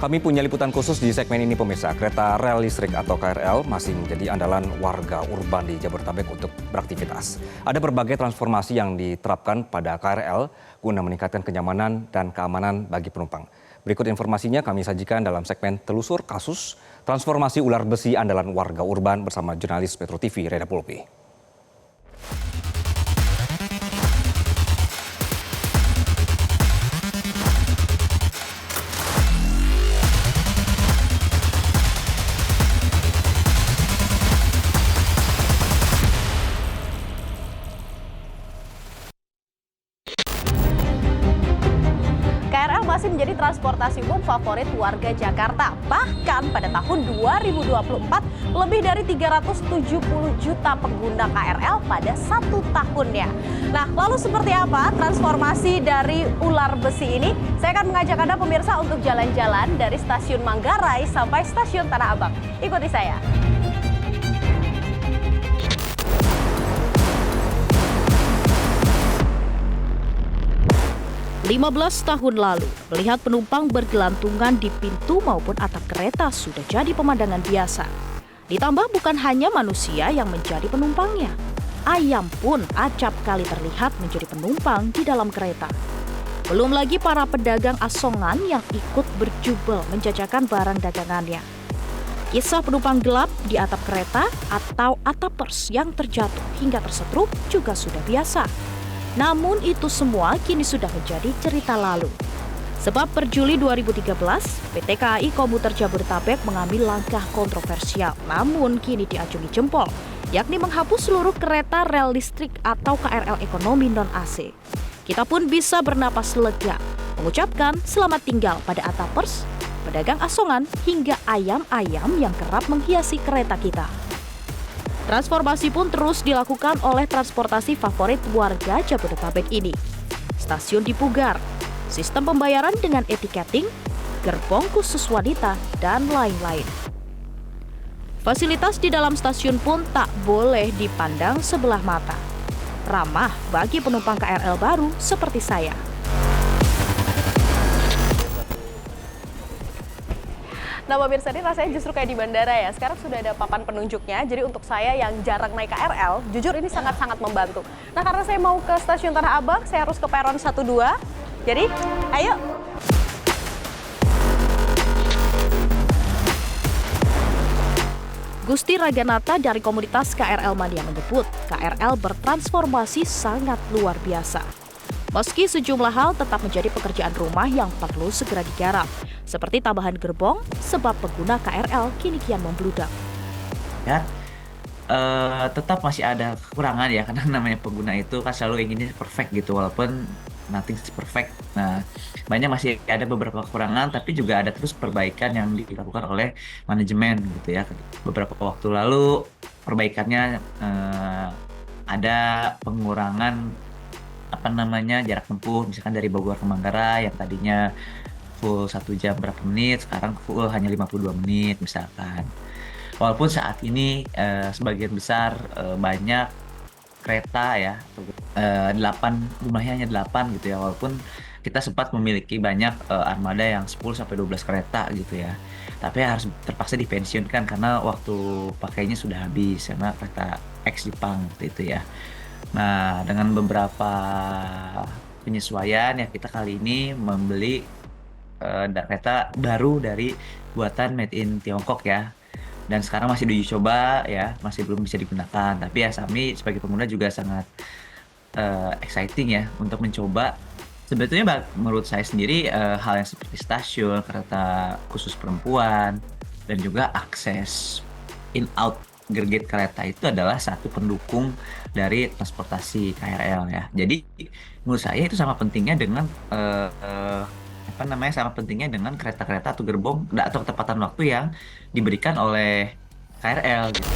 Kami punya liputan khusus di segmen ini pemirsa. Kereta rel listrik atau KRL masih menjadi andalan warga urban di Jabodetabek untuk beraktivitas. Ada berbagai transformasi yang diterapkan pada KRL guna meningkatkan kenyamanan dan keamanan bagi penumpang. Berikut informasinya kami sajikan dalam segmen Telusur Kasus Transformasi Ular Besi Andalan Warga Urban bersama jurnalis Metro TV Reda Pulpi. KRL masih menjadi transportasi umum favorit warga Jakarta. Bahkan pada tahun 2024, lebih dari 370 juta pengguna KRL pada satu tahunnya. Nah, lalu seperti apa transformasi dari ular besi ini? Saya akan mengajak Anda pemirsa untuk jalan-jalan dari stasiun Manggarai sampai stasiun Tanah Abang. Ikuti saya. 15 tahun lalu, melihat penumpang bergelantungan di pintu maupun atap kereta sudah jadi pemandangan biasa. Ditambah bukan hanya manusia yang menjadi penumpangnya. Ayam pun acap kali terlihat menjadi penumpang di dalam kereta. Belum lagi para pedagang asongan yang ikut berjubel menjajakan barang dagangannya. Kisah penumpang gelap di atap kereta atau atapers yang terjatuh hingga tersetrup juga sudah biasa. Namun itu semua kini sudah menjadi cerita lalu. Sebab per Juli 2013, PT KAI Komuter Jabodetabek mengambil langkah kontroversial namun kini diacungi jempol, yakni menghapus seluruh kereta rel listrik atau KRL ekonomi non-AC. Kita pun bisa bernapas lega, mengucapkan selamat tinggal pada atapers, pedagang asongan, hingga ayam-ayam yang kerap menghiasi kereta kita. Transformasi pun terus dilakukan oleh transportasi favorit warga Jabodetabek ini. Stasiun dipugar, sistem pembayaran dengan etiketing, gerbong khusus wanita, dan lain-lain. Fasilitas di dalam stasiun pun tak boleh dipandang sebelah mata. Ramah bagi penumpang KRL baru seperti saya. Nah, pemirsa, ini rasanya justru kayak di bandara ya. Sekarang sudah ada papan penunjuknya. Jadi untuk saya yang jarang naik KRL, jujur ini sangat-sangat membantu. Nah, karena saya mau ke stasiun Tanah Abang, saya harus ke peron 12. Jadi, ayo. Gusti Raganata dari komunitas KRL Mania menyebut, KRL bertransformasi sangat luar biasa. Meski sejumlah hal tetap menjadi pekerjaan rumah yang perlu segera digarap, seperti tambahan gerbong, sebab pengguna KRL kini kian membludak. Ya, tetap masih ada kekurangan ya, karena namanya pengguna itu kan selalu inginnya perfect gitu, walaupun nothing is perfect. Nah, banyak masih ada beberapa kekurangan, tapi juga ada terus perbaikan yang dilakukan oleh manajemen gitu ya. Beberapa waktu lalu perbaikannya ada pengurangan jarak tempuh, misalkan dari Bogor ke Manggarai yang tadinya full 1 jam berapa menit, sekarang full hanya 52 menit misalkan. Walaupun saat ini sebagian besar banyak kereta ya, 8, jumlahnya hanya 8 gitu ya, walaupun kita sempat memiliki banyak armada yang 10-12 kereta gitu ya. Tapi harus terpaksa dipensiunkan karena waktu pakainya sudah habis, karena kereta X Jepang itu ya. Nah, dengan beberapa penyesuaian ya, kita kali ini membeli kereta baru dari buatan made in Tiongkok ya. Dan sekarang masih diuji coba ya, masih belum bisa digunakan. Tapi ya kami sebagai pengguna juga sangat exciting ya untuk mencoba. Sebetulnya menurut saya sendiri hal yang seperti stasiun, kereta khusus perempuan, dan juga akses in-out gerget kereta itu adalah satu pendukung dari transportasi KRL ya. Jadi menurut saya itu sama pentingnya dengan kereta-kereta atau gerbong atau ketepatan waktu yang diberikan oleh KRL gitu.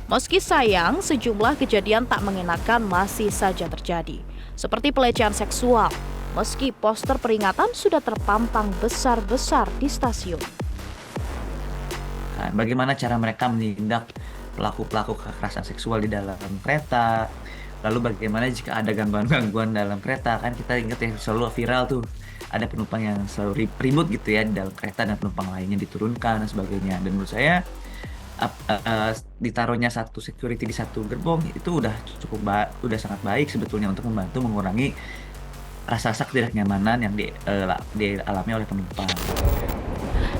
Meski sayang, sejumlah kejadian tak mengenakan masih saja terjadi. Seperti pelecehan seksual, meski poster peringatan sudah terpampang besar-besar di stasiun. Bagaimana cara mereka menindak pelaku-pelaku kekerasan seksual di dalam kereta, lalu bagaimana jika ada gangguan-gangguan dalam kereta, kan kita ingat ya selalu viral tuh ada penumpang yang selalu ribut gitu ya di dalam kereta dan penumpang lainnya diturunkan dan sebagainya. Dan menurut saya ditaruhnya satu security di satu gerbong itu udah udah sangat baik sebetulnya untuk membantu mengurangi rasa-rasa ketidaknyamanan yang dialami oleh penumpang.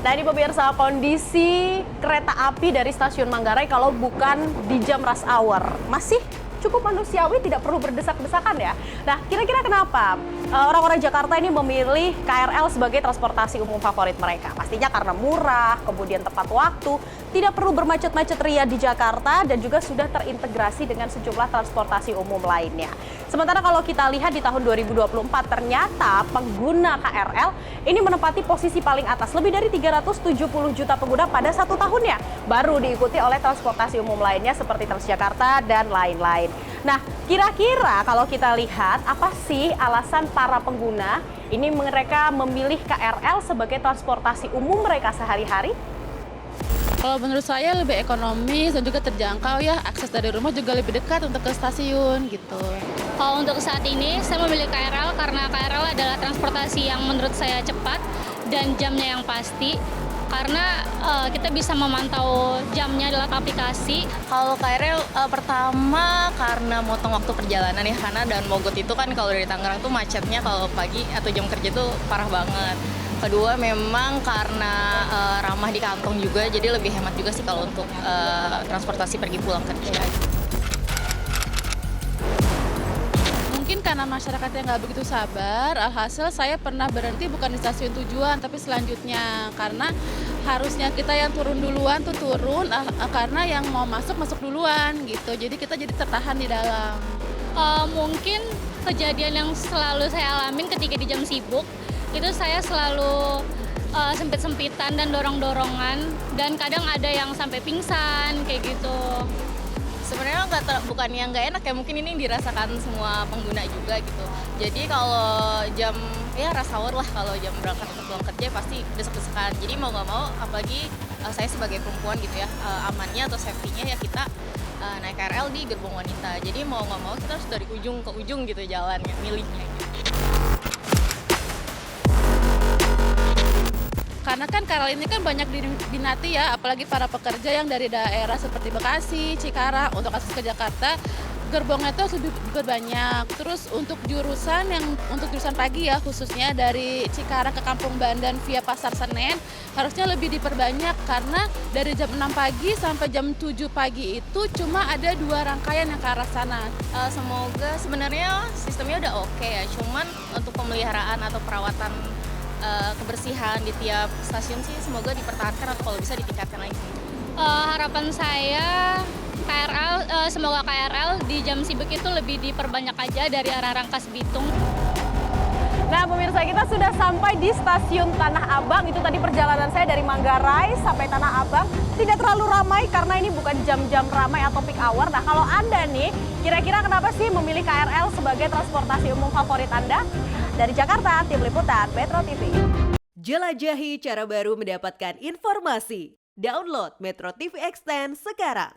Nah ini pemirsa kondisi kereta api dari stasiun Manggarai kalau bukan di jam rush hour masih cukup manusiawi, tidak perlu berdesak-desakan ya. Nah kira-kira kenapa orang-orang Jakarta ini memilih KRL sebagai transportasi umum favorit mereka? Pastinya karena murah, kemudian tepat waktu, tidak perlu bermacet-macet ria di Jakarta dan juga sudah terintegrasi dengan sejumlah transportasi umum lainnya. Sementara kalau kita lihat di tahun 2024 ternyata pengguna KRL ini menempati posisi paling atas, lebih dari 370 juta pengguna pada 1 tahunnya. Baru diikuti oleh transportasi umum lainnya seperti Transjakarta dan lain-lain. Nah, kira-kira kalau kita lihat apa sih alasan para pengguna ini mereka memilih KRL sebagai transportasi umum mereka sehari-hari? Kalau menurut saya lebih ekonomis dan juga terjangkau ya, akses dari rumah juga lebih dekat untuk ke stasiun gitu. Kalau untuk saat ini saya memilih KRL karena KRL adalah transportasi yang menurut saya cepat dan jamnya yang pasti. Karena kita bisa memantau jamnya lewat aplikasi. Kalau KRL pertama karena motong waktu perjalanan ya, karena dan Mogot itu kan kalau dari Tangerang tuh macetnya kalau pagi atau jam kerja tuh parah banget. Kedua memang karena ramah di kantong juga, jadi lebih hemat juga sih kalau untuk transportasi pergi pulang kerja. Mungkin karena masyarakatnya nggak begitu sabar, alhasil saya pernah berhenti bukan di stasiun tujuan tapi selanjutnya, karena harusnya kita yang turun duluan tuh turun karena yang mau masuk duluan gitu, jadi kita jadi tertahan di dalam. Mungkin kejadian yang selalu saya alamin ketika di jam sibuk itu saya selalu sempit-sempitan dan dorong-dorongan, dan kadang ada yang sampai pingsan kayak gitu. Sebenarnya bukan yang nggak enak ya, mungkin ini dirasakan semua pengguna juga gitu. Jadi kalau jam ya rush hour lah, kalau jam berangkat atau pulang kerja pasti desek-desekan. Jadi mau nggak mau, apalagi saya sebagai perempuan gitu ya, amannya atau safety-nya ya kita naik KRL di gerbong wanita. Jadi mau nggak mau kita harus dari ujung ke ujung gitu jalannya, milihnya gitu. Karena kan KRL ini kan banyak diminati ya, apalagi para pekerja yang dari daerah seperti Bekasi, Cikarang, untuk akses ke Jakarta, gerbongnya itu harus lebih diperbanyak. Terus untuk jurusan pagi ya, khususnya dari Cikarang ke Kampung Bandan via Pasar Senen, harusnya lebih diperbanyak karena dari jam 6 pagi sampai jam 7 pagi itu cuma ada 2 rangkaian yang ke arah sana. Semoga sebenarnya sistemnya udah oke ya, cuman untuk pemeliharaan atau perawatan kebersihan di tiap stasiun sih semoga dipertahankan atau kalau bisa ditingkatkan lagi. Harapan saya semoga KRL di jam sibuk itu lebih diperbanyak aja dari arah Rangkas Bitung. Nah pemirsa, kita sudah sampai di stasiun Tanah Abang. Itu tadi perjalanan saya dari Manggarai sampai Tanah Abang. Tidak terlalu ramai karena ini bukan jam-jam ramai atau peak hour. Nah kalau Anda nih, kira-kira kenapa sih memilih KRL sebagai transportasi umum favorit Anda? Dari Jakarta, Tim Liputan Metro TV. Jelajahi cara baru mendapatkan informasi. Download Metro TV Extend sekarang.